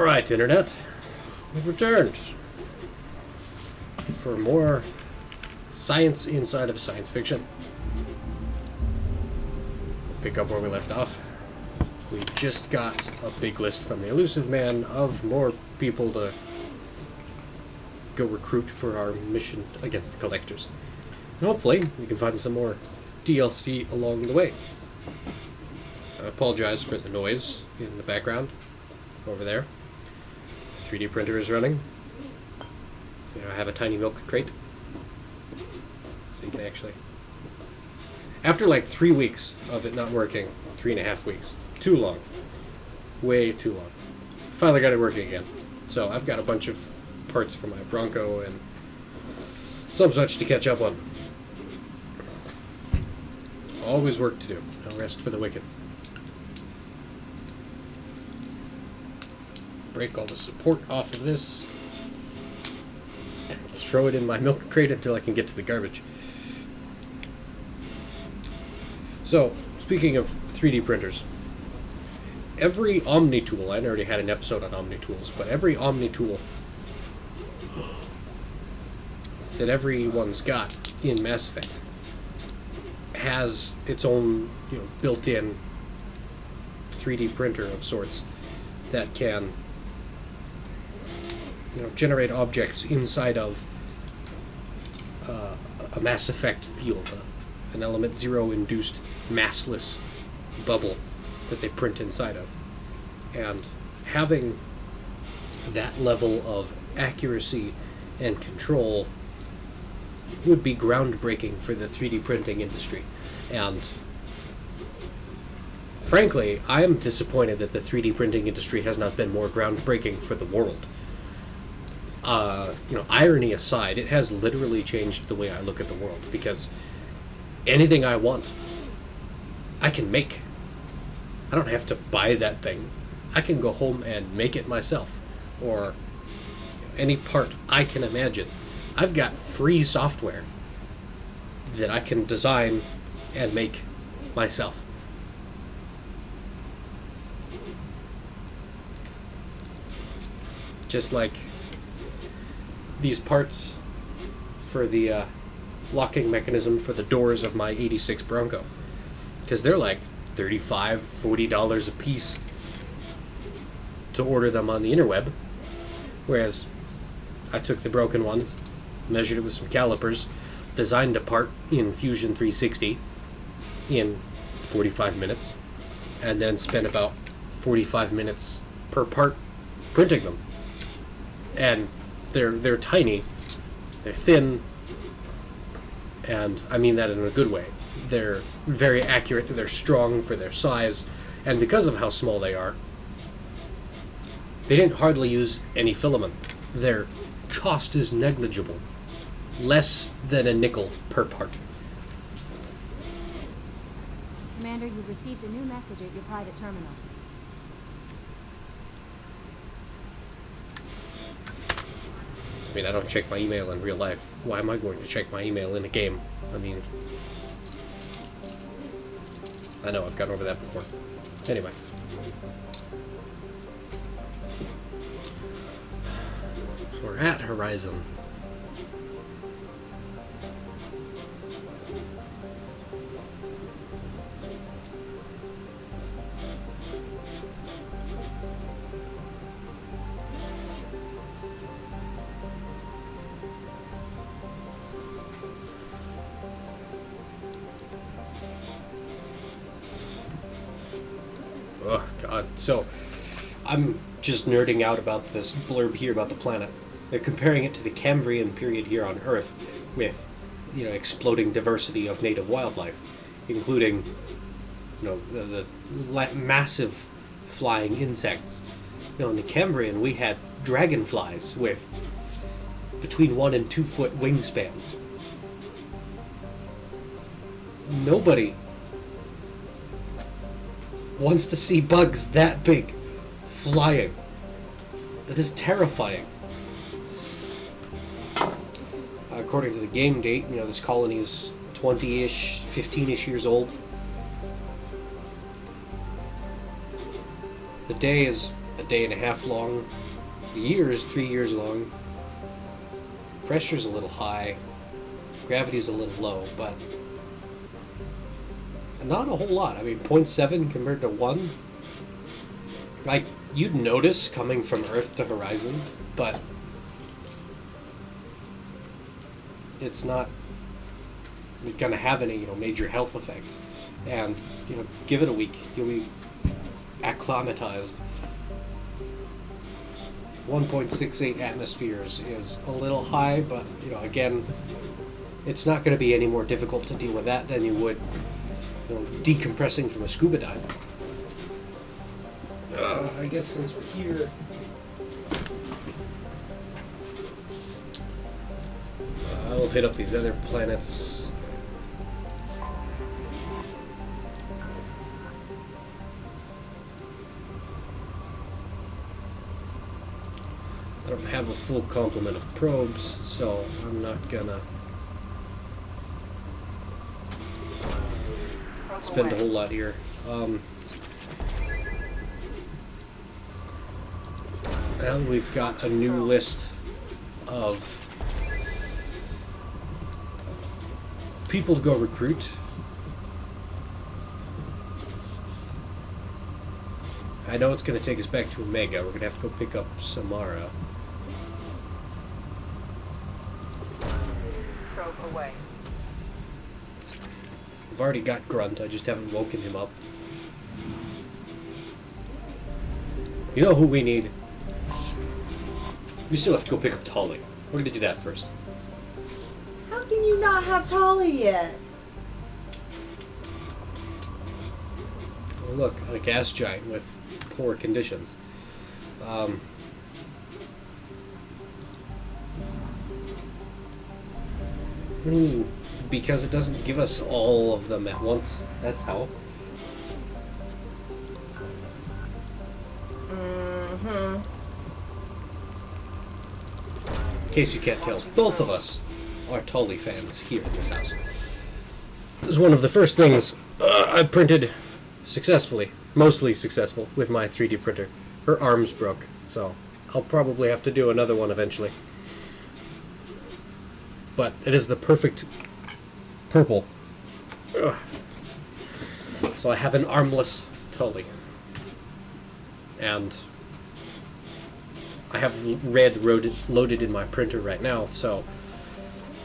Alright, Internet. We've returned for more science inside of science fiction. We'll pick up where we left off. We just got a big list from the Elusive Man of more people to go recruit for our mission against the Collectors. And hopefully, we can find some more DLC along the way. I apologize for the noise in the background over there. 3D printer is running. I have a tiny milk crate. So you can actually... After like 3 weeks of it not working, 3.5 weeks, too long. Way too long. Finally got it working again. So I've got a bunch of parts for my Bronco and some such to catch up on. Always work to do. No rest for the wicked. Break all the support off of this and throw it in my milk crate until I can get to the garbage. So, speaking of 3D printers, every Omni tool, I already had an episode on Omni tools, but every Omni tool that everyone's got in Mass Effect has its own, built-in 3D printer of sorts that can generate objects inside of a Mass Effect field, an Element Zero induced massless bubble that they print inside of. And having that level of accuracy and control would be groundbreaking for the 3D printing industry. And frankly, I am disappointed that the 3D printing industry has not been more groundbreaking for the world. Irony aside, it has literally changed the way I look at the world, because anything I want, I can make. I don't have to buy that thing. I can go home and make it myself, or any part I can imagine. I've got free software that I can design and make myself. Just like these parts for the locking mechanism for the doors of my 86 Bronco. Because they're like $35, $40 a piece to order them on the interweb. Whereas I took the broken one, measured it with some calipers, designed a part in Fusion 360 in 45 minutes, and then spent about 45 minutes per part printing them. And they're tiny, they're thin, and I mean that in a good way. They're very accurate, they're strong for their size, and because of how small they are, they didn't hardly use any filament. Their cost is negligible. Less than a nickel per part. Commander, you've received a new message at your private terminal. I mean, I don't check my email in real life. Why am I going to check my email in a game? I mean... I know, I've gotten over that before. Anyway. So we're at Horizon. Oh, God. So, I'm just nerding out about this blurb here about the planet. They're comparing it to the Cambrian period here on Earth with, exploding diversity of native wildlife, including, the massive flying insects. In the Cambrian, we had dragonflies with between 1 and 2 foot wingspans. Nobody wants to see bugs that big flying. That is terrifying. According to the game date, this colony is 20-ish, 15-ish years old. The day is a day and a half long. The year is 3 years long. Pressure's a little high. Gravity's a little low, but not a whole lot. I mean, 0.7 compared to 1. Like, you'd notice coming from Earth to horizon, but it's not gonna have any, major health effects. And, give it a week, you'll be acclimatized. 1.68 atmospheres is a little high, but, again, it's not going to be any more difficult to deal with that than you would, decompressing from a scuba dive. I guess since we're here, I'll hit up these other planets. I don't have a full complement of probes, so I'm not gonna spend a whole lot here. Now we've got a new list of people to go recruit. I know it's going to take us back to Omega. We're going to have to go pick up Samara. Probe away. I've already got Grunt. I just haven't woken him up. You know who we need? We still have to go pick up Tolly. We're going to do that first. How can you not have Tolly yet? Oh, look, a gas giant with poor conditions. Because it doesn't give us all of them at once. That's how. In case you can't tell, both of us are Tolly fans here in this house. This is one of the first things I printed successfully, mostly successful, with my 3D printer. Her arms broke, so I'll probably have to do another one eventually. But it is the perfect purple. Ugh. So I have an armless Tully. And I have red loaded in my printer right now, so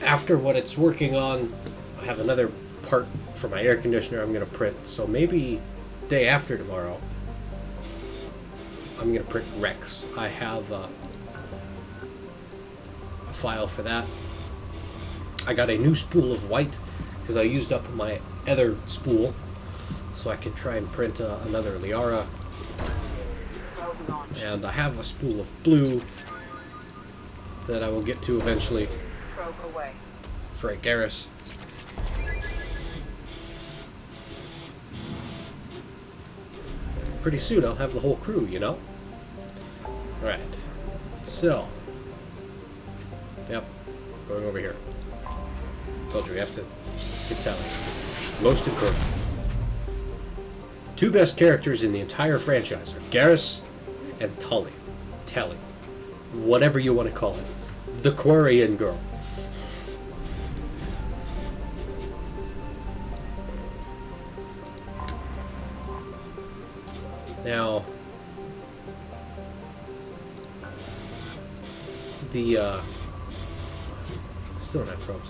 after what it's working on, I have another part for my air conditioner I'm going to print. So maybe day after tomorrow, I'm going to print Rex. I have a file for that. I got a new spool of white because I used up my other spool, so I could try and print another Liara. And I have a spool of blue that I will get to eventually for a Garrus. Pretty soon I'll have the whole crew, you know? Alright. So. Yep. Going over here. Told you we have to get Tally. Most important. Two best characters in the entire franchise are Garrus and Tally. Tally. Whatever you want to call it. The Quarian girl. Now, still don't have probes.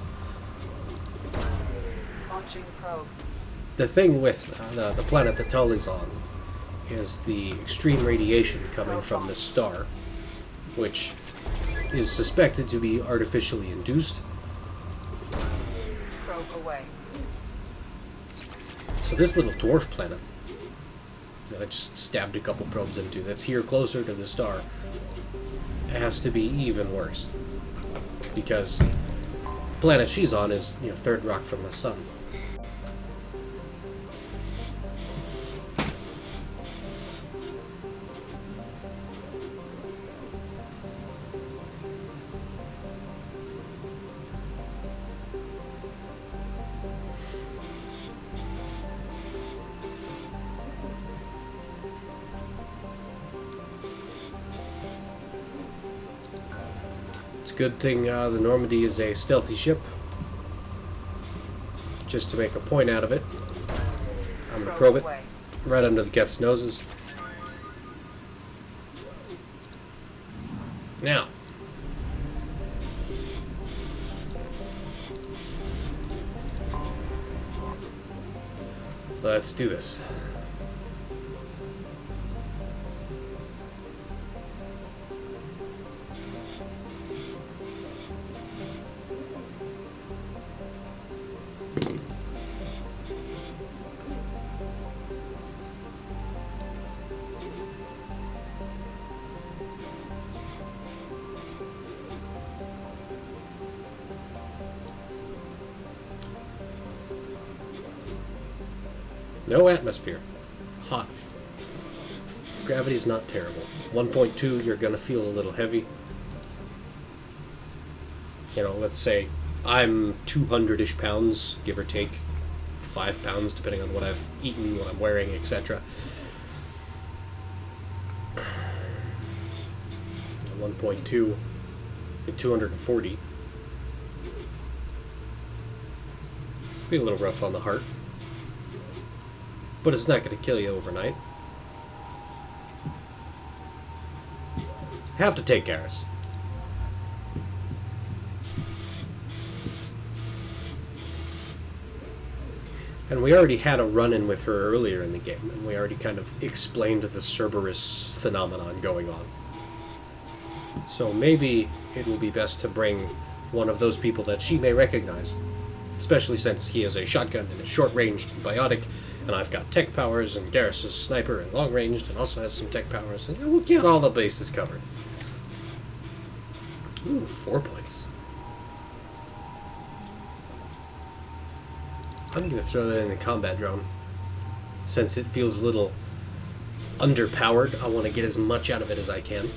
Launching probe. The thing with the planet that Tully's on is the extreme radiation coming from the star, which is suspected to be artificially induced. Probe away. So this little dwarf planet that I just stabbed a couple probes into, that's here closer to the star, has to be even worse. Because the planet she's on is, third rock from the sun. good thing the Normandy is a stealthy ship. Just to make a point out of it, I'm going to probe it right under the Geth's noses. Now, let's do this. No atmosphere. Hot. Gravity's not terrible. 1.2, you're gonna feel a little heavy. You know, let's say I'm 200-ish pounds, give or take 5 pounds, depending on what I've eaten, what I'm wearing, etc. 1.2 at 240. Be a little rough on the heart. But it's not going to kill you overnight. Have to take Garrus. And we already had a run-in with her earlier in the game, and we already kind of explained the Cerberus phenomenon going on. So maybe it will be best to bring one of those people that she may recognize, especially since he has a shotgun and is short-ranged and biotic, and I've got tech powers, and Garrus is sniper and long-ranged, and also has some tech powers, and we'll get all the bases covered. Ooh, 4 points. I'm going to throw that in the combat drone. Since it feels a little underpowered, I want to get as much out of it as I can.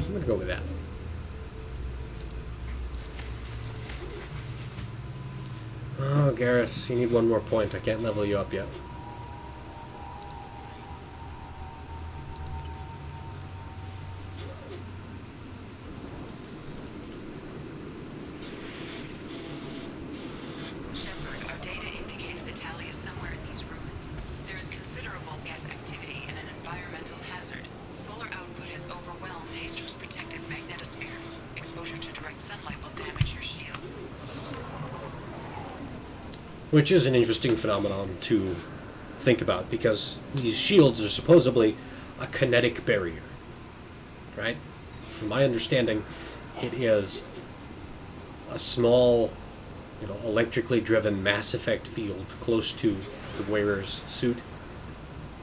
I'm going to go with that. Oh, Garrus, you need one more point. I can't level you up yet. Shepard, our data indicates that Tali is somewhere in these ruins. There is considerable Geth activity and an environmental hazard. Solar output has overwhelmed Haster's protective magnetosphere. Exposure to direct sunlight will damage your shields. Which is an interesting phenomenon to think about, because these shields are supposedly a kinetic barrier, right? From my understanding, it is a small, electrically driven Mass Effect field close to the wearer's suit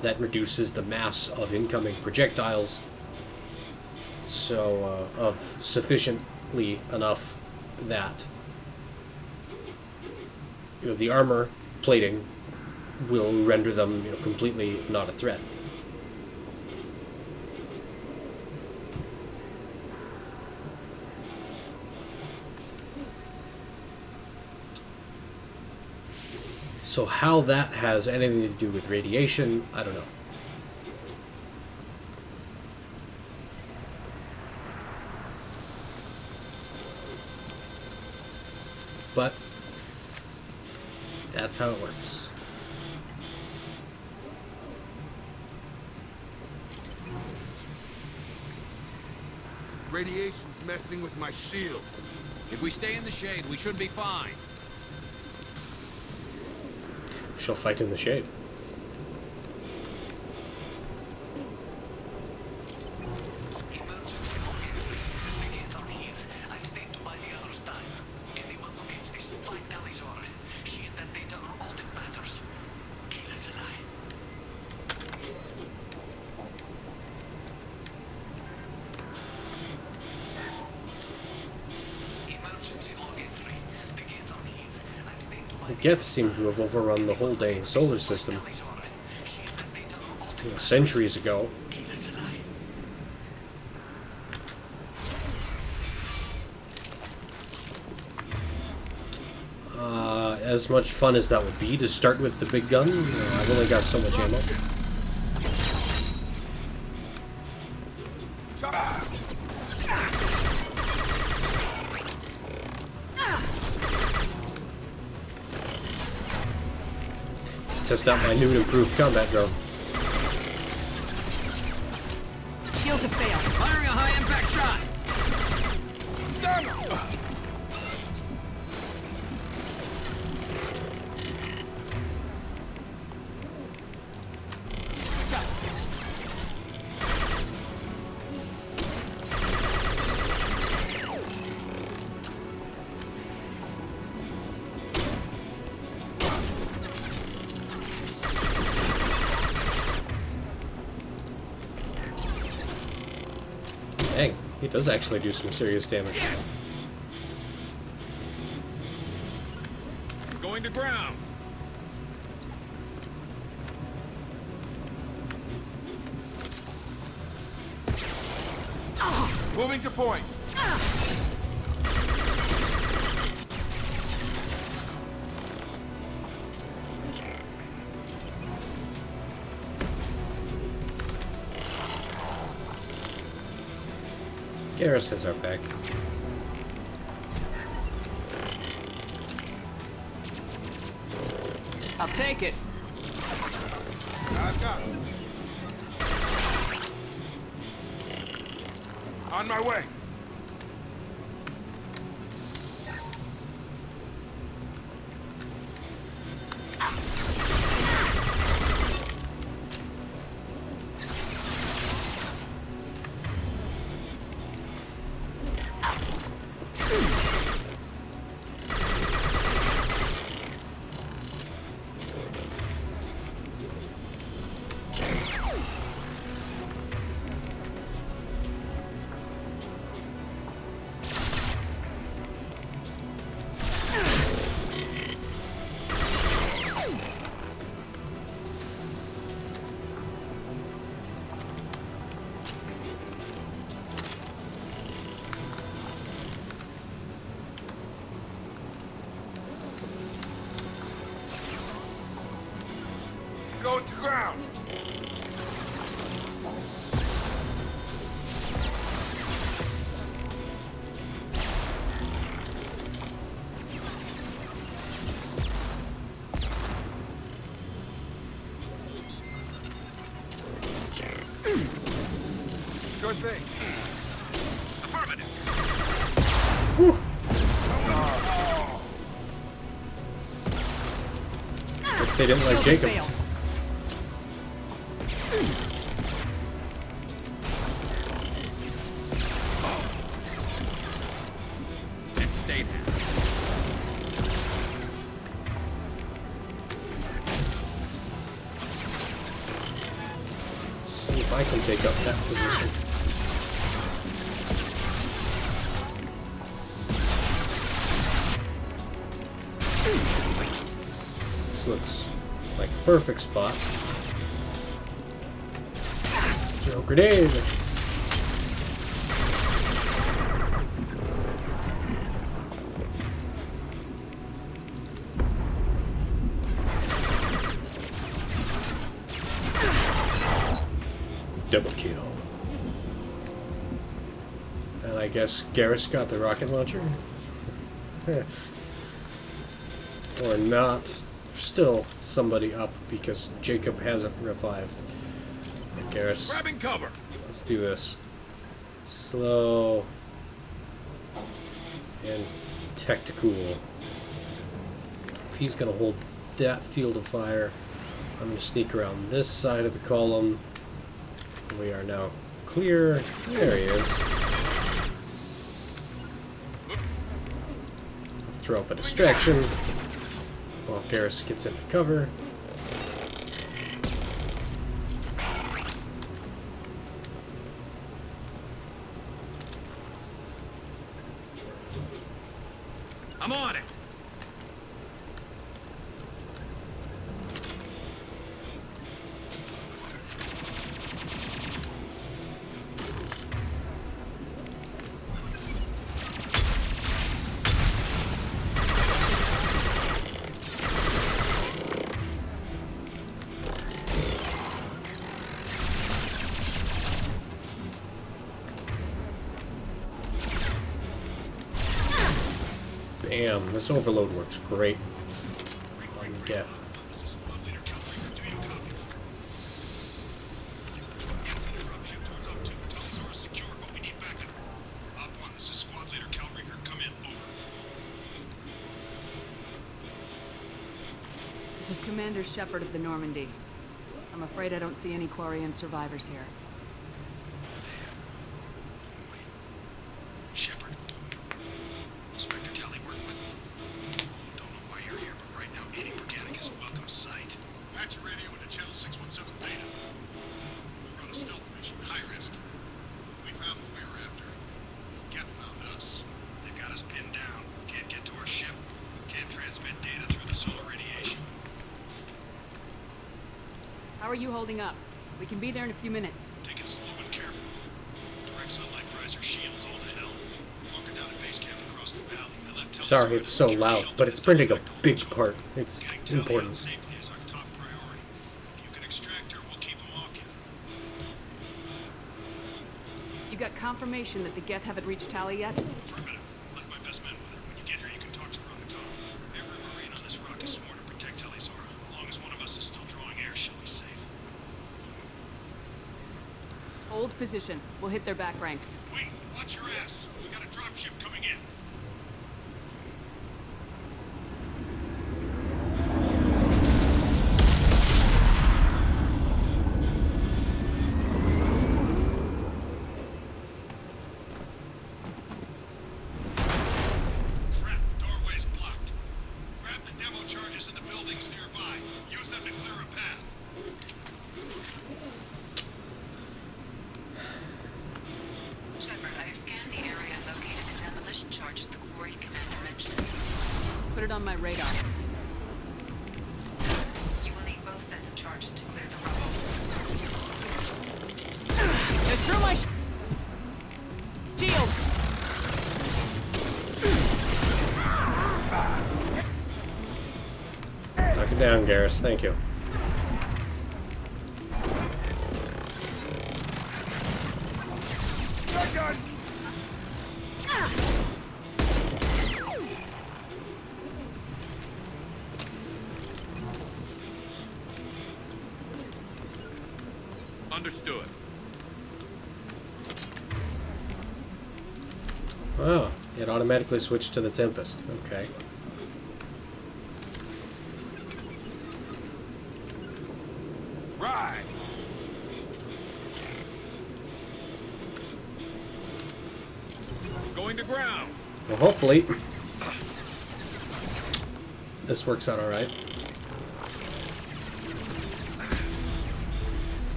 that reduces the mass of incoming projectiles, so of sufficiently enough that the armor plating will render them completely not a threat. So how that has anything to do with radiation, I don't know. But that's how it works. Radiation's messing with my shields. If we stay in the shade, we should be fine. She'll fight in the shade. The Geths seem to have overrun the whole dang solar system centuries ago. as much fun as that would be to start with the big gun. I've only got so much ammo. Test out my new and improved combat drone. Shields have failed. Firing a high impact shot. Dang, he does actually do some serious damage. Going to ground. Moving to point. Garrus has our back. I'll take it. I've got it. On my way. Going to ground. Sure thing. Affirmative. Guess they didn't like Shields have Jacob. failed. And stay there. See if I can take up that position. This looks like a perfect spot. Throw grenade. Double kill. And I guess Garrus got the rocket launcher? Or not. Still somebody up because Jacob hasn't revived. And Garrus, Grabbing cover. let's do this. Slow. And tactical. If he's gonna hold that field of fire, I'm gonna sneak around this side of the column. We are now clear. There he is. Throw up a distraction while Garrus gets into cover. I'm on it. Damn, this overload works great on Geth. This is Squad Leader Calbringer. Do you copy? Dropship towards Op 2. Telesaurus secure, but we need backup. Op 1, this is Squad Leader Calbringer. Come in. Over. This is Commander Shepard of the Normandy. I'm afraid I don't see any Quarian survivors here. Shepard. Inspector Tally worked with me. Don't know why you're here, but right now any organic is a welcome sight. Patch your radio into channel 617 Beta. We're on a stealth mission, high risk. We found what we were after. Geth found us. They've got us pinned down. Can't get to our ship. Can't transmit data through the solar radiation. How are you holding up? We can be there in a few minutes. Take it slow and careful. Direct sunlight fries our shields all to hell. Walking down to base camp across the valley. I left Sorry, it's so loud, but it's printing a big part. It's Getting Tally out important. safely is our top priority. If you can extract her, we'll keep them off you. You got confirmation that the Geth haven't reached Tally yet? Affirmative. Left my best men with her. When you get here, you can talk to her on the comm. Every Marine on this rock is sworn to protect Telizora. As long as one of us is still drawing air, she'll be safe. Hold position. We'll hit their back ranks. Wait, watch your ass. We got a dropship coming in. Crap, doorway's blocked. Grab the demo charges in the buildings nearby. Use them to clear a path. Shepard, I have scanned the area and located the demolition charges the Quarry Commander mentioned. Put it on my radar. You will need both sets of charges to clear the rubble. Get through my shield! Knock it down, Garrus. Thank you. Shotgun! Understood. Oh, it automatically switched to the Tempest. Okay. Right. Going to ground. Well, hopefully this works out all right.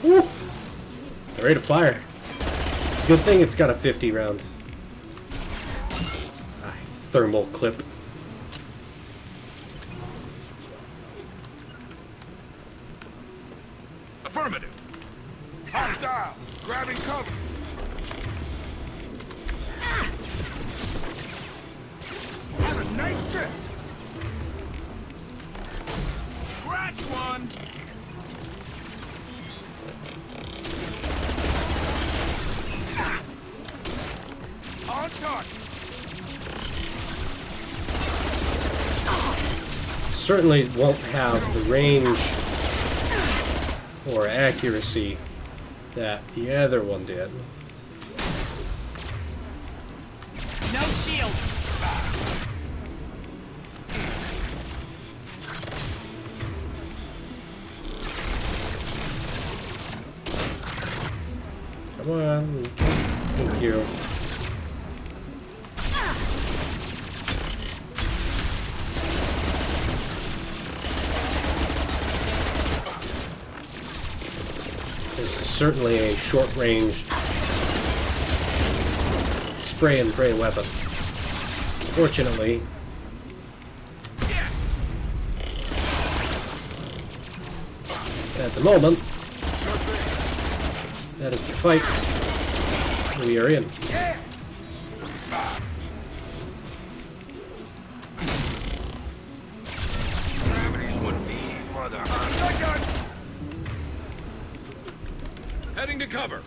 Woo! The rate of fire. It's a good thing it's got a 50 round thermal clip. Affirmative. Hostile. Grabbing cover. Have a nice trip. Scratch one. On target. Certainly won't have the range or accuracy that the other one did. No shield! Come on. Thank you. This is certainly a short-range spray and pray weapon. Fortunately, at the moment, that is the fight we are in. Gravity's with me, mother. Shotgun. Heading to cover.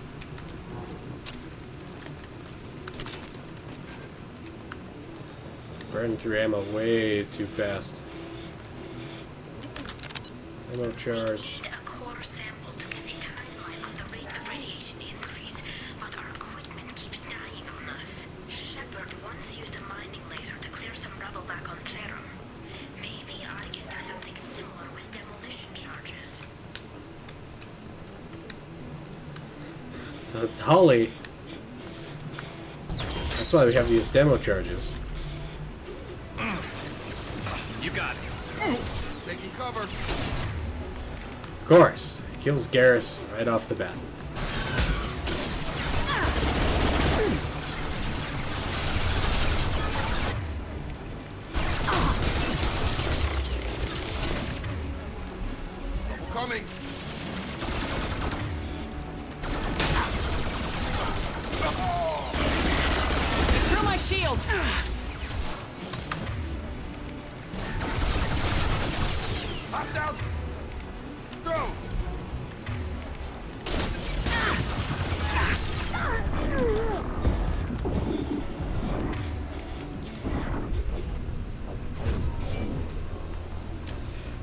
burn through ammo way too fast. Ammo charge. A core sample to get a timeline on the rate of radiation increase, but our equipment keeps dying on us. Shepard once used a mining laser to clear some rubble back on Therum. Maybe I can do something similar with demolition charges. So it's Holly. That's why we have these demo charges. You got it. Taking cover. Of course, kills Garrus right off the bat. Trouble coming. Through my shield! Hostiles. Go.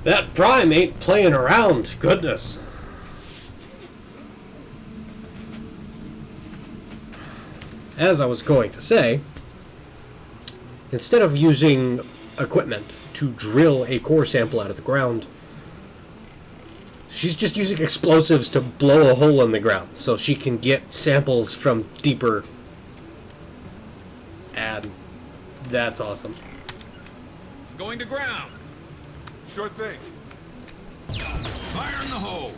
That Prime ain't playing around, goodness. As I was going to say, instead of using equipment to drill a core sample out of the ground, she's just using explosives to blow a hole in the ground so she can get samples from deeper. And that's awesome. Going to ground. Sure thing. Fire in the hole.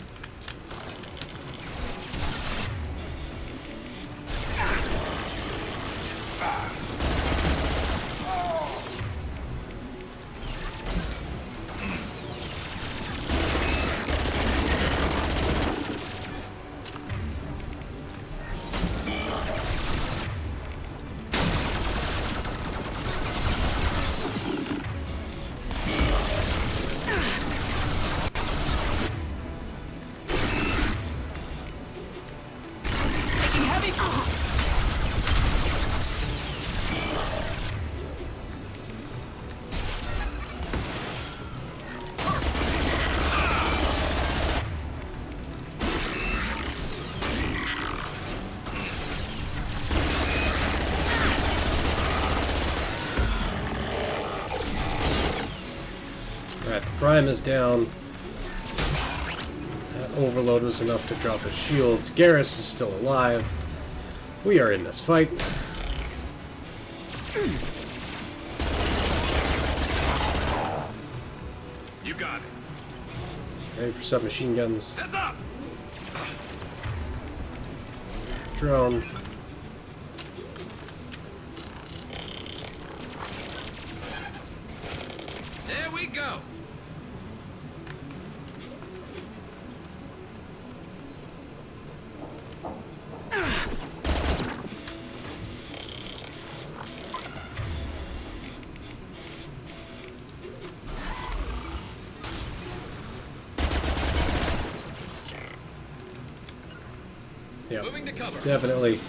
Alright, the Prime is down. That overload was enough to drop his shields. Garrus is still alive. We are in this fight. You got it. Ready for submachine guns. Heads up. Drone. There we go. Yeah, Moving to cover. definitely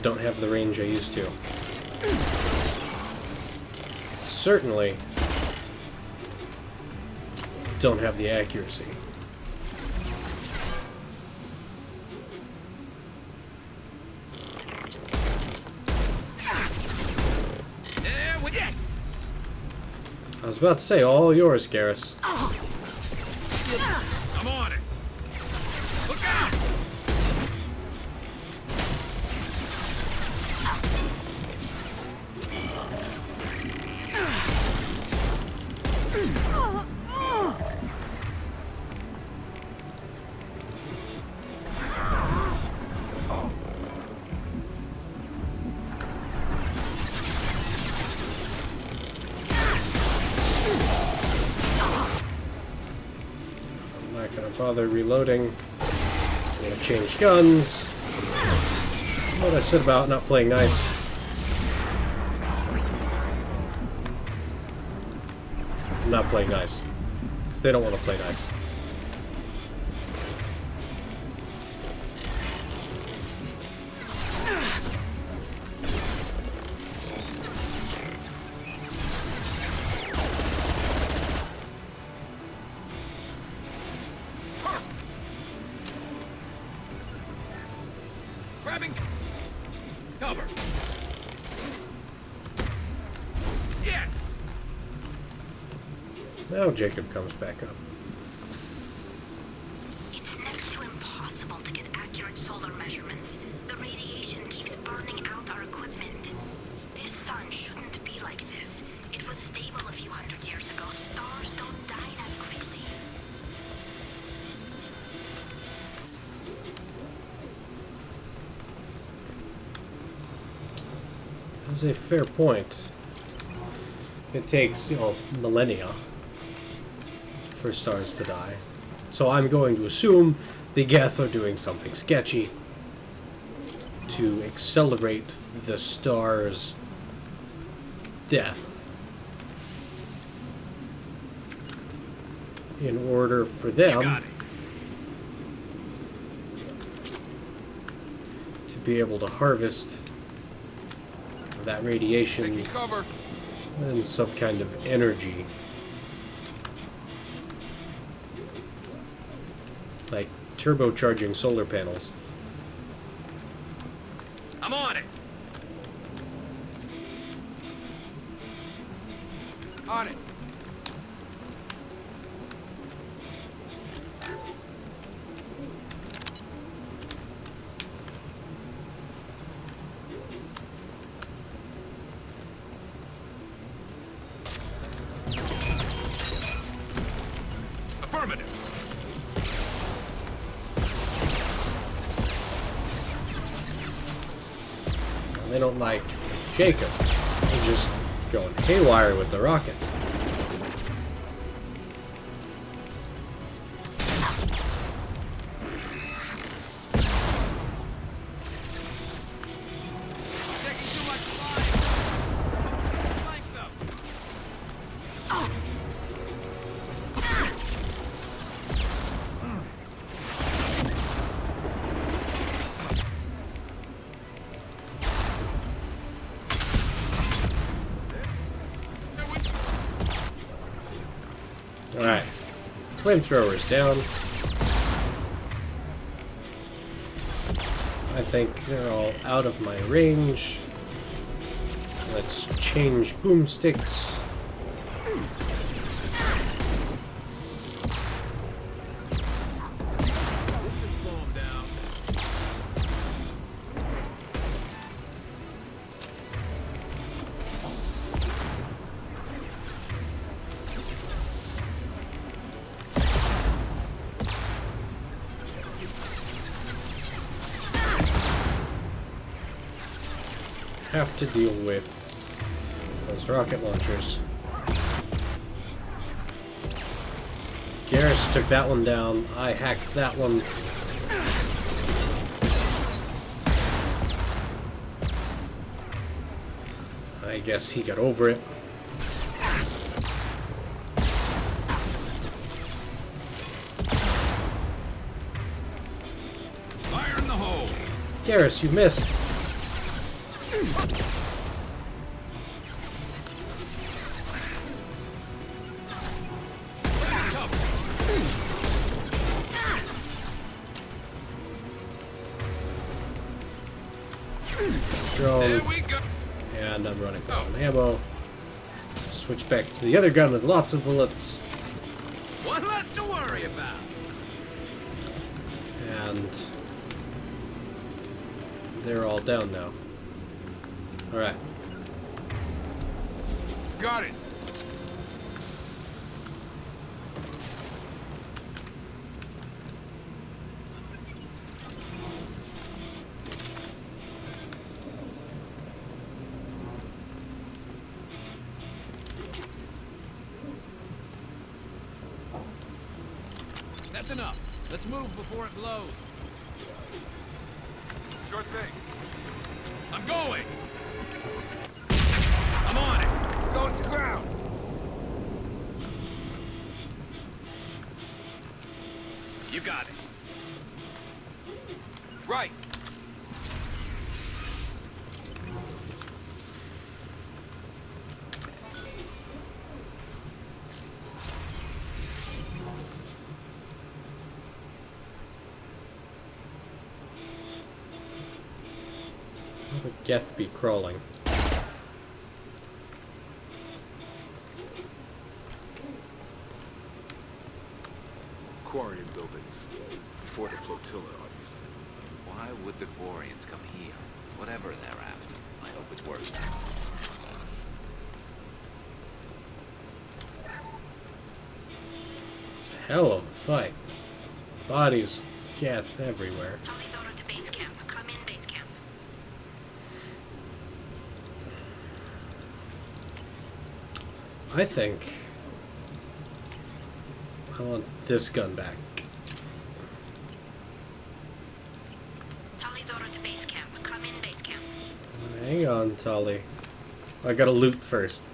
don't have the range I used to. Certainly don't have the accuracy. There we yes. I was about to say, all yours, Garrus. I'm on it. Look out. I'm not gonna bother reloading. I'm gonna change guns. What I said about not playing nice. I'm not playing nice. Because they don't want to play nice. cover. Yes. Now Jacob comes back up. It's next to impossible to get accurate solar measurements. The radiation keeps burning out our equipment. This sun shouldn't be like this. It was stable a few hundred years ago. Stars don't die that quickly. That's a fair point. It takes, millennia for stars to die. So I'm going to assume the Geth are doing something sketchy to accelerate the star's death in order for them to be able to harvest that radiation Taking cover. and some kind of energy. Like turbocharging solar panels. I'm on it. On it. Affirmative. They don't like Jacob. They're just going haywire with the rockets. Taking too much flying. Flank them. Alright. Flamethrowers down. I think they're all out of my range. Let's change boomsticks. Slow them down. Have to deal with those rocket launchers. Garrus took that one down. I hacked that one. I guess he got over it. Fire in the hole. Garrus, you missed. Drone. There we go. And I'm running out of ammo. Switch back to the other gun with lots of bullets. One less to worry about. And they're all down now. Alright. Got it. That's enough. Let's move before it blows. Sure thing. I'm going. I'm on it. Going to ground. You got it. Right. Geth be crawling. Quarian buildings. Before the flotilla, obviously. Why would the Quarians come here? Whatever they're after, I hope it's worth it. It's a hell of a fight. Bodies, Geth everywhere. Tolly's order to base camp. Come in, base camp. I think I want this gun back. Tolly's order to base camp. Come in, base camp. Hang on, Tolly. I gotta loot first.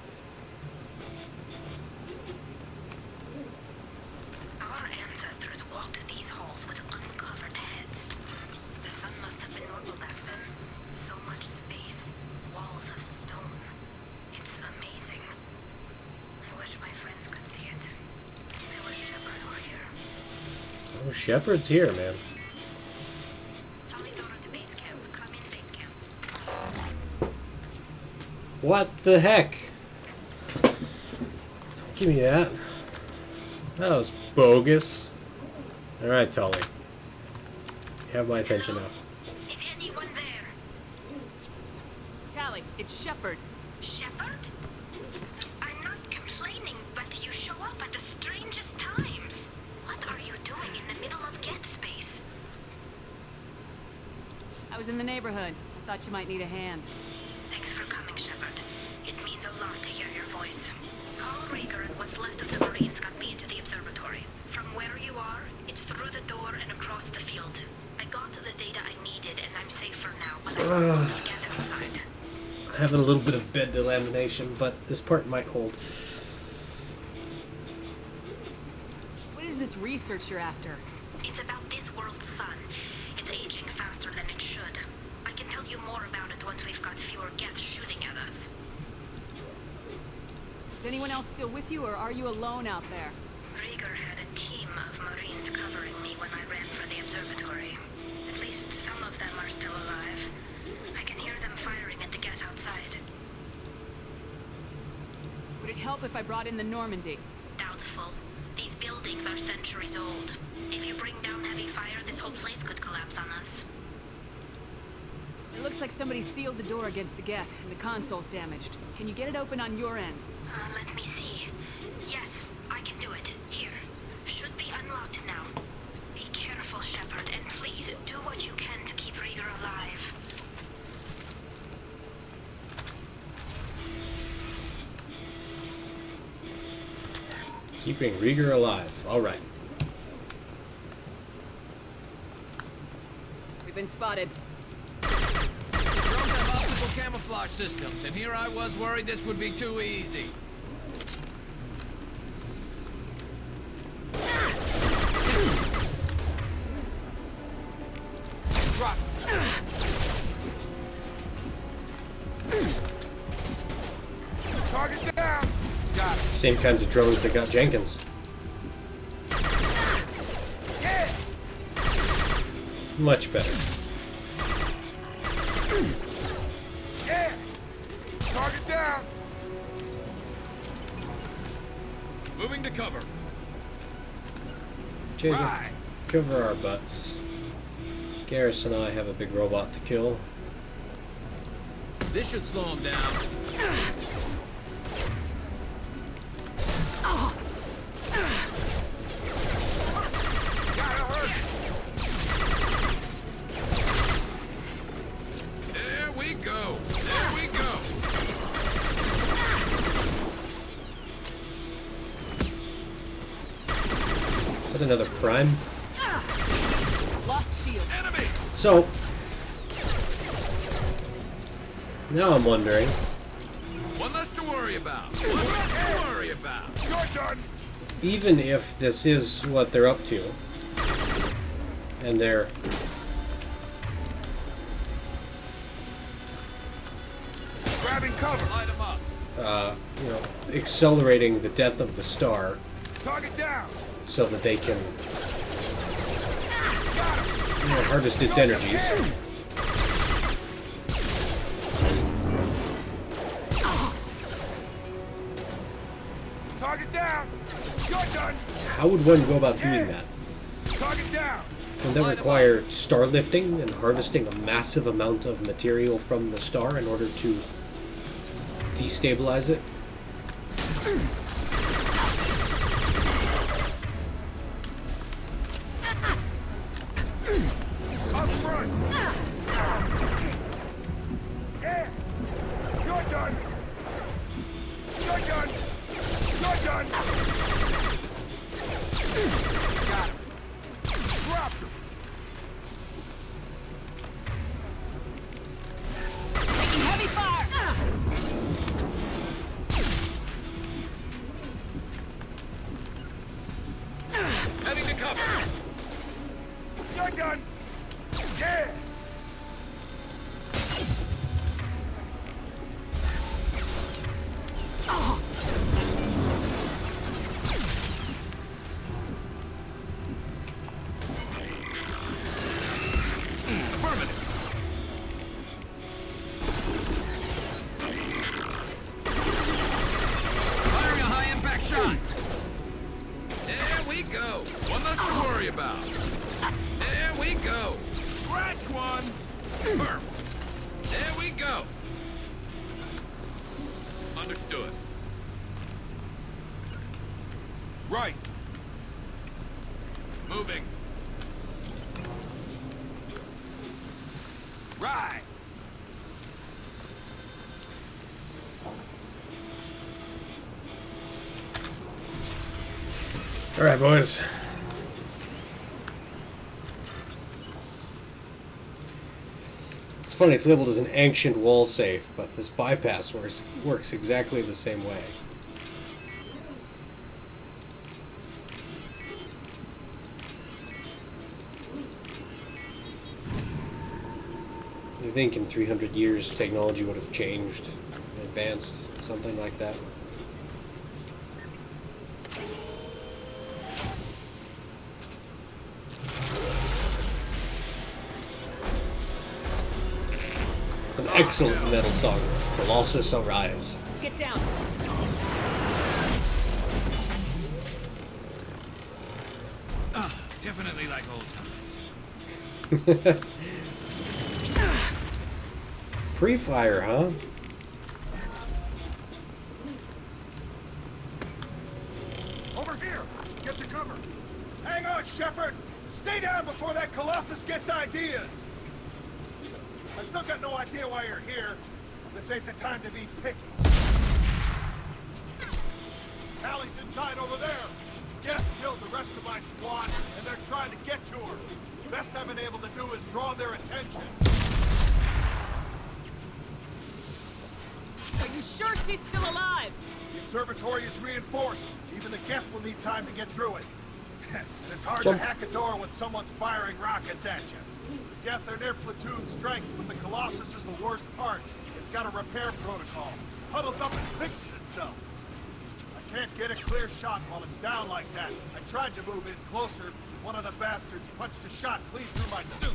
Our ancestors walked these halls with uncovered heads. The sun must have been normal back then. So much space. Walls of stone. It's amazing. I wish my friends could see it. I wish Shepard were here. Oh, Shepard's here, man. Tolly's order to base camp. Come in, base camp. What the heck? Don't give me that. That was bogus. Alright, Tolly. You have my attention now. Is anyone there? Tally, it's Shepard. Shepard? I'm not complaining, but you show up at the strangest times. What are you doing in the middle of Get Space? I was in the neighborhood. Thought you might need a hand. Thanks for coming, Shepard. It means a lot to hear your voice. Call Rieger and what's left of the Marines got me into the observatory. From where you are, it's through the door and across the field. I got the data I needed and I'm safer now, but I got a lot of Geth inside. I have a little bit of bed delamination, but this part might hold. What is this research you're after? It's about this world's sun. It's aging faster than it should. I can tell you more about it once we've got fewer Geth shooting at us. Is anyone else still with you, or are you alone out there? Rieger had a team of Marines covering me when I ran for the observatory. At least some of them are still alive. I can hear them firing at the Geth outside. Would it help if I brought in the Normandy? Doubtful. These buildings are centuries old. If you bring down heavy fire, this whole place could collapse on us. It looks like somebody sealed the door against the Geth, and the console's damaged. Can you get it open on your end? Let me see. Yes, I can do it. Here. Should be unlocked now. Be careful, Shepard, and please do what you can to keep Rieger alive. Keeping Rieger alive. Alright. We've been spotted. Drones have optical camouflage systems, and here I was worried this would be too easy. Drop. Target down. Got it. Same kinds of drones that got Jenkins. Yeah. Much better. Yeah. Target down. Moving to cover. Jacob, Right. cover our butts. Garrus and I have a big robot to kill. This should slow him down. Gotta hurt. There we go. There we go. Is that another prime? Lost shield. Enemy. So, now I'm wondering, One less to worry about. One less to worry about. Your turn. even if this is what they're up to, and they're Grabbing cover. Light him up. you know, accelerating the death of the star Target down. so that they can, you know, harvest its energies. You're done. How would one go about doing that? Target down. Would that require star lifting and harvesting a massive amount of material from the star in order to destabilize it? Up front. Yeah. You're done. You're done. You're done. Got him. Drop him. Taking heavy fire! Heading to cover. You're done. Yeah. Firing a high-impact shot. There we go. One less to worry about. There we go. Scratch one. Perfect. There we go. Understood. Right. Moving. Right. Alright, boys. It's funny, it's labeled as an ancient wall safe, but this bypass works exactly the same way. You think in 300 years technology would have changed, advanced, something like that? It's an excellent metal song. Colossus Arise. Get down. Definitely like old times. Pre-fire, huh? Over here. Get to cover. Hang on, Shepard. Stay down before that Colossus gets ideas. I still got no idea why you're here. This ain't the time to be picky. Allie's inside over there. Geth killed the rest of my squad, and they're trying to get to her. Best I've been able to do is draw their attention. Are you sure she's still alive? The observatory is reinforced. Even the Geth will need time to get through it. And it's hard Jump. to hack a door when someone's firing rockets at you. The Geth are near platoon strength, but the Colossus is the worst part. It's got a repair protocol. Huddles up and fixes itself. I can't get a clear shot while it's down like that. I tried to move in closer. One of the bastards punched a shot clean through my suit.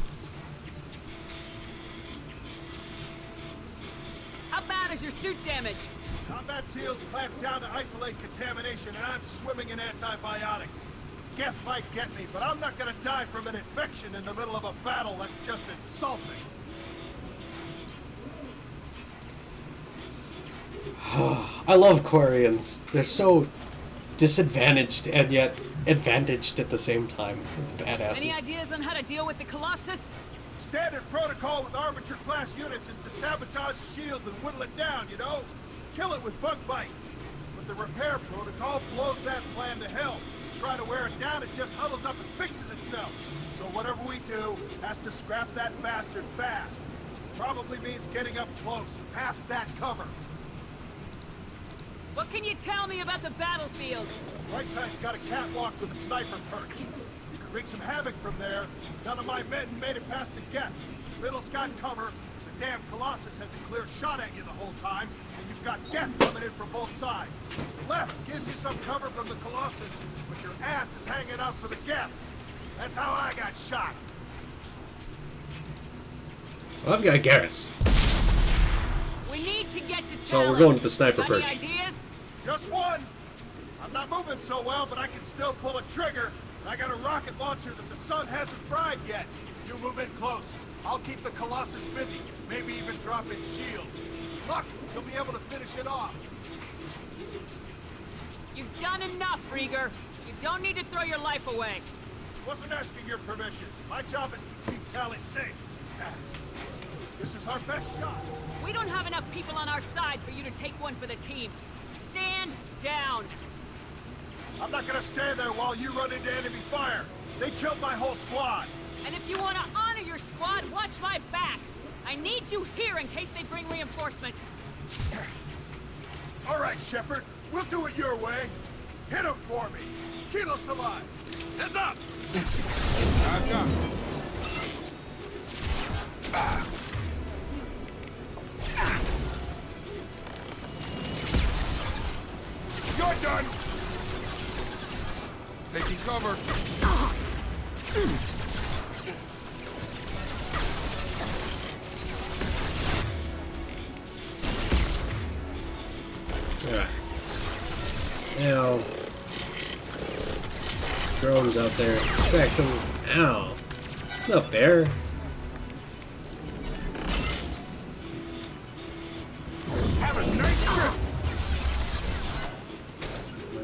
How bad is your suit damage? Combat seals clamped down to isolate contamination, and I'm swimming in antibiotics. Geth might get me, but I'm not gonna die from an infection in the middle of a battle. That's just insulting. I love Quarians. They're so disadvantaged and yet advantaged at the same time. Badasses. Any ideas on how to deal with the Colossus? Standard protocol with Arbiter-class units is to sabotage the shields and whittle it down, you know? Kill it with bug bites. But the repair protocol blows that plan to hell. Try to wear it down, it just huddles up and fixes itself. So whatever we do has to scrap that bastard fast. Probably means getting up close, past that cover. What can you tell me about the battlefield? Right side's got a catwalk with a sniper perch. You can wreak some havoc from there. None of my men made it past the Geth. Middle's got cover. The damn Colossus has a clear shot at you the whole time, and you've got Geth coming in from both sides. The left gives you some cover from the Colossus, but your ass is hanging out for the Geth. That's how I got shot. Well, I've got Garrus. We need to get to So Talon. we're going to the sniper Got any perch. ideas? Just one. I'm I'm not moving so well, but I can still pull a trigger. And I got a rocket launcher that the sun hasn't fried yet. You move in close. I'll keep the Colossus busy. Maybe even drop its shields. Luck, you'll be able to finish it off. You've done enough, Rieger. You don't need to throw your life away. Wasn't asking your permission. My job is to keep Tally safe. This is our best shot. We don't have enough people on our side for you to take one for the team. Stand down. I'm not gonna stand there while you run into enemy fire. They killed my whole squad. And if you want to honor your squad, watch my back. I need you here in case they bring reinforcements. All right, Shepard. We'll do it your way. Hit him for me. Kilo's alive. Heads up! I've got it. You're done. Taking cover. Ow. Drones out there. Distract them. Ow. Not fair. Have a nice trip.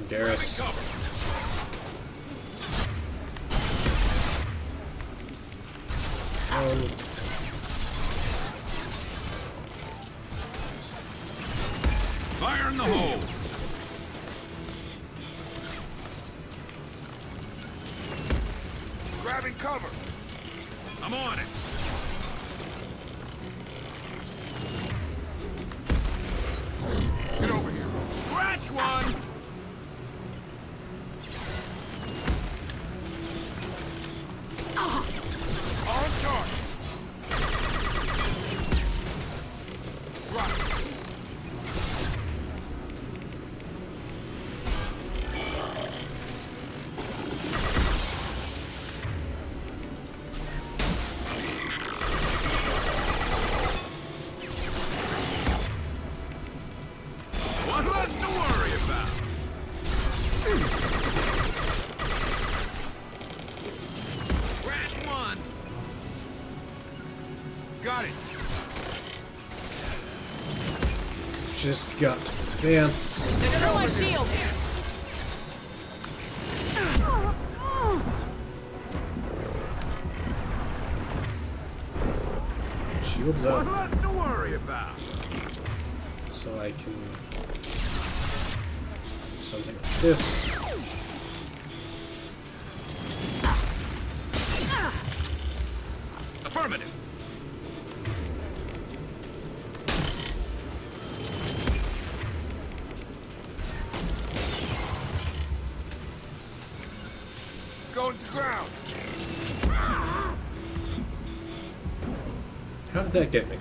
Darius. Fire in the hole! Grabbing cover. I'm on it! Get over here. Scratch one! On target. Right. One less to worry about! Scratch one! Got it. Just got to advance. Throw my shield! Shields One up less to worry about! so I can do something like this. Affirmative! Going to ground. How did that get me?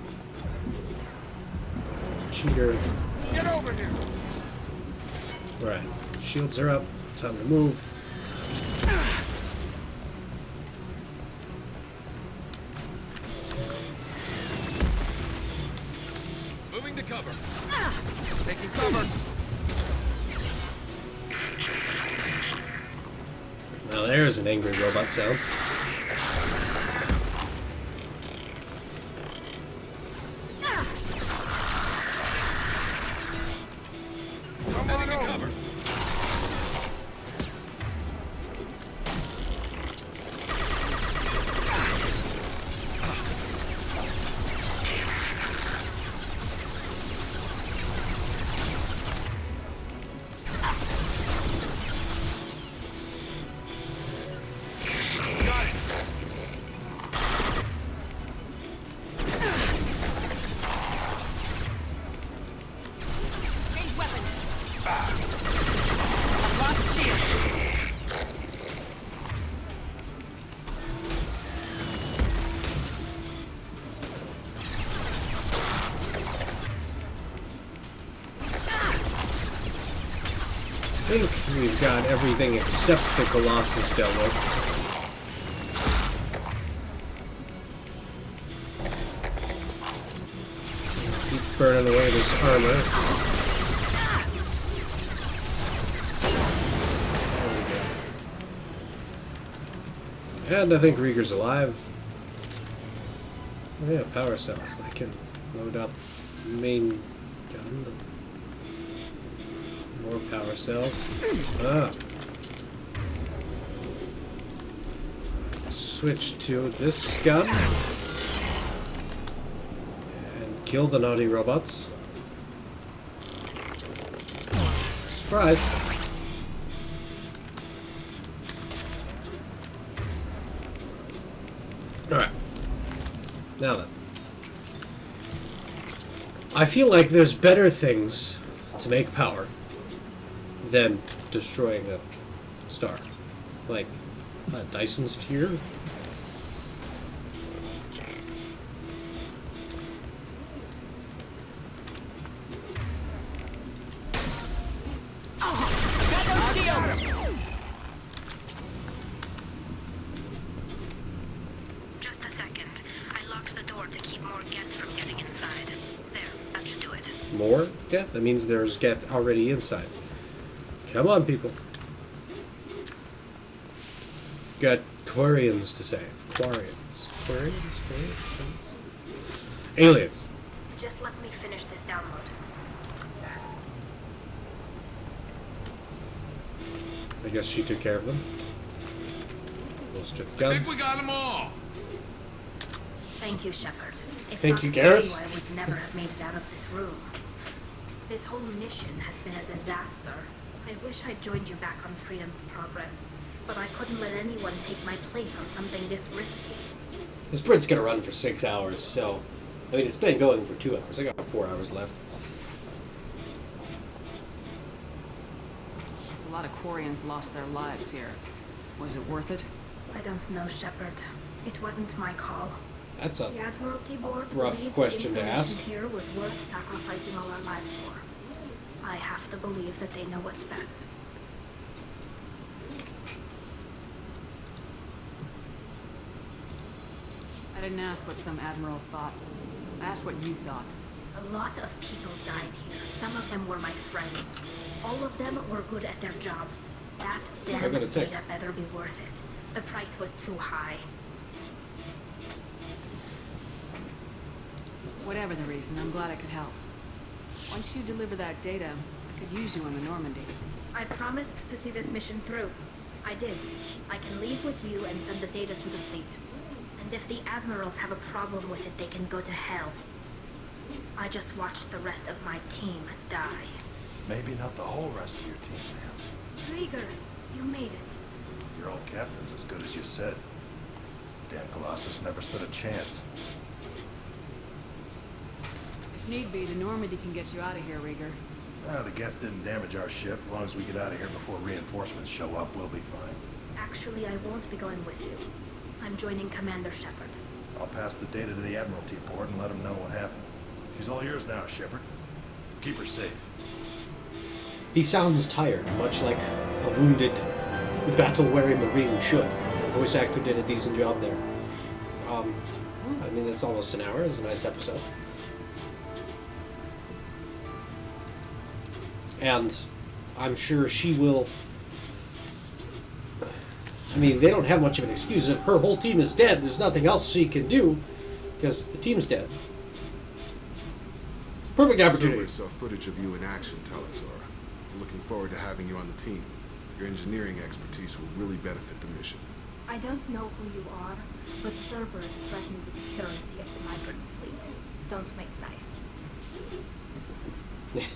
Cheater. Get over here. Right. Shields are up. Time to move. Moving to cover. Taking cover. Now there's an angry robot sound. Come on Heading to over. cover. Got it. Change weapons. Lost shield. I think we've got everything except the Colossus dealt with. Keep burning away this armor. And I think Rieger's alive. Oh yeah, power cells. I can load up main gun. More power cells. Ah. Switch to this gun. And kill the naughty robots. Surprise! Alright. Now then. I feel like there's better things to make power than destroying a star. Like a Dyson sphere? Just a second. I locked the door to keep more Geth from getting inside. There, that should do it. More Geth? That means there's Geth already inside. Come on, people. Got Quarians to save. Quarians. Aliens. Just let me finish this download. I guess she took care of them. Those took I guns. think we got them all. Thank you, Shepard. If Thank not you, for Garrus. I would never have made it out of this room. This whole mission has been a disaster. I wish I'd joined you back on Freedom's Progress, but I couldn't let anyone take my place on something this risky. The sprint's gonna run for 6 hours, so... I mean, it's been going for 2 hours. I got 4 hours left. A lot of Quarians lost their lives here. Was it worth it? I don't know, Shepard. It wasn't my call. That's a The Admiralty Board rough believes question the to information ask. here was worth sacrificing all our lives for. I have to believe that they know what's best. I didn't ask what some admiral thought. I asked what you thought. A lot of people died here. Some of them were my friends. All of them were good at their jobs. That damn I got a text. data better be worth it. The price was too high. Whatever the reason, I'm glad I could help. Once you deliver that data, I could use you on the Normandy. I promised to see this mission through. I did. I can leave with you and send the data to the fleet. And if the admirals have a problem with it, they can go to hell. I just watched the rest of my team die. Maybe not the whole rest of your team, man. Rieger, you made it. Your old captain's as good as you said. Damn Colossus never stood a chance. If need be, the Normandy can get you out of here, Rieger. The Geth didn't damage our ship. As long as we get out of here before reinforcements show up, we'll be fine. Actually, I won't be going with you. I'm joining Commander Shepard. I'll pass the data to the Admiralty Board and let them know what happened. She's all yours now, Shepard. Keep her safe. He sounds tired, much like a wounded, battle-weary Marine should. The voice actor did a decent job there. I mean, it's almost an hour. It's a nice episode. And I'm sure she will... I mean, they don't have much of an excuse. If her whole team is dead, there's nothing else she can do, because the team's dead. Perfect opportunity. Saw footage of you in action, Talazar. Looking forward to having you on the team. Your engineering expertise will really benefit the mission. I don't know who you are, but Cerberus threatened the security of the migrant fleet. Don't make nice.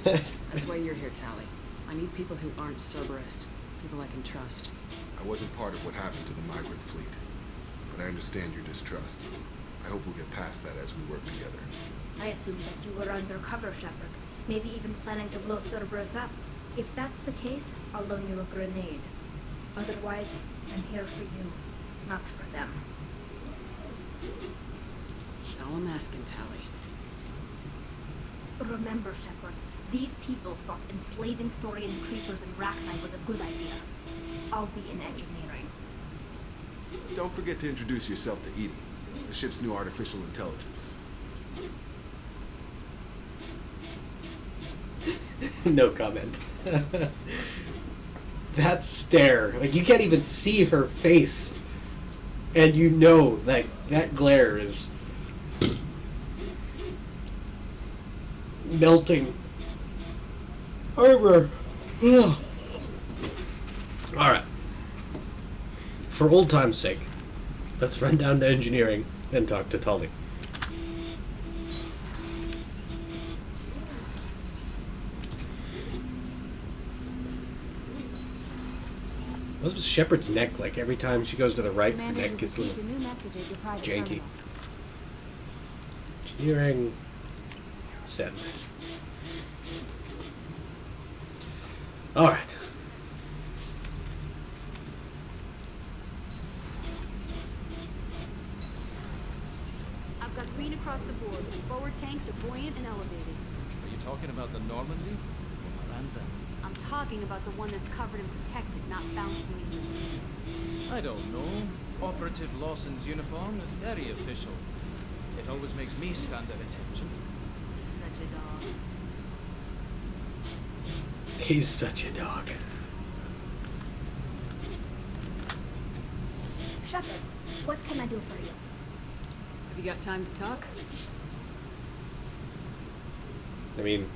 That's why you're here, Tally. I need people who aren't Cerberus. People I can trust. I wasn't part of what happened to the migrant fleet, but I understand your distrust. I hope we'll get past that as we work together. I assumed that you were undercover, Shepard. Maybe even planning to blow Cerberus up. If that's the case, I'll loan you a grenade. Otherwise, I'm here for you, not for them. That's all I'm asking, Tally. Remember, Shepard, these people thought enslaving Thorian creepers and Rachni was a good idea. I'll be in engineering. Don't forget to introduce yourself to Edie, the ship's new artificial intelligence. No comment. That stare. Like, you can't even see her face. And you know that that glare is melting armor. Ugh. Alright. For old time's sake, let's run down to engineering and talk to Tully. What's with Shepard's neck? Like every time she goes to the right, her Commander, neck you gets a received little a new message at your private janky. terminal. Engineering. Send. Alright. I've got green across the board. Forward tanks are buoyant and elevated. Are you talking about the Normandy? Or Miranda? I'm talking about the one that's covered and protected, not bouncing in your face. I don't know. Operative Lawson's uniform is very official. It always makes me stand at attention. You're such a dog. He's such a dog. Shepard, what can I do for you? Have you got time to talk? I mean,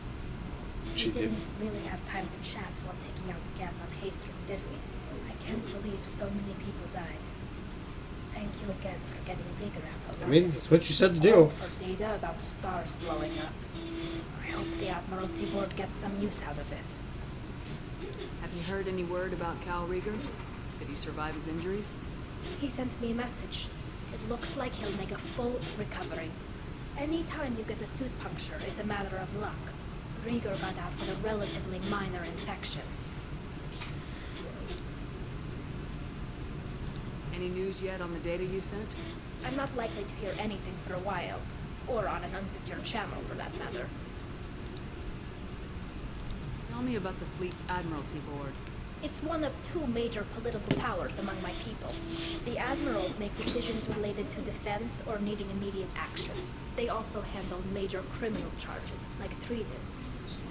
she We did. didn't really have time to chat while taking out the gap on Hastings, did we? I can't believe so many people died. Thank you again for getting Rigger out I alive. mean, that's what you said to All do. for data about stars blowing up. I hope the Admiralty Board gets some use out of it. Have you heard any word about Cal Rieger? Did he survive his injuries? He sent me a message. It looks like he'll make a full recovery. Anytime you get a suit puncture, it's a matter of luck. Rieger got out with a relatively minor infection. Any news yet on the data you sent? I'm not likely to hear anything for a while, or on an unsecured channel for that matter. Tell me about the fleet's Admiralty Board. It's one of two major political powers among my people. The admirals make decisions related to defense or needing immediate action. They also handle major criminal charges, like treason.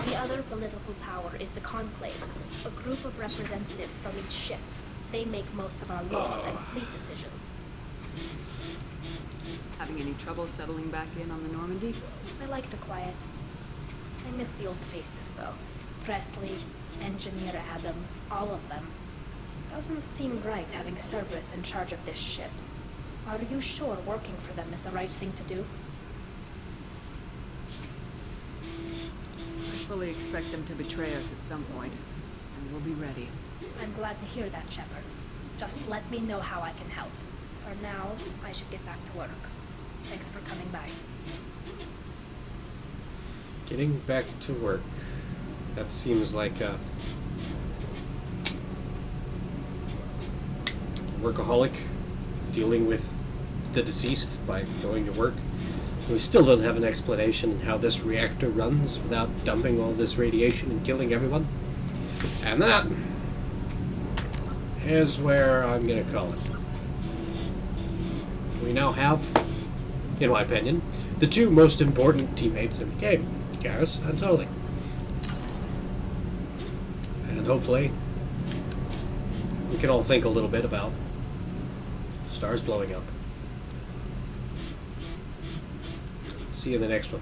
The other political power is the Conclave, a group of representatives from each ship. They make most of our laws and fleet decisions. Having any trouble settling back in on the Normandy? I like the quiet. I miss the old faces, though. Presley, Engineer Adams, all of them. Doesn't seem right having Cerberus in charge of this ship. Are you sure working for them is the right thing to do? I fully expect them to betray us at some point, and we'll be ready. I'm glad to hear that, Shepard. Just let me know how I can help. For now, I should get back to work. Thanks for coming by. Getting back to work. That seems like a workaholic dealing with the deceased by going to work. We still don't have an explanation on how this reactor runs without dumping all this radiation and killing everyone. And that is where I'm going to call it. We now have, in my opinion, the two most important teammates in the game, Garrus and Tully. And hopefully, we can all think a little bit about stars blowing up. See you in the next one.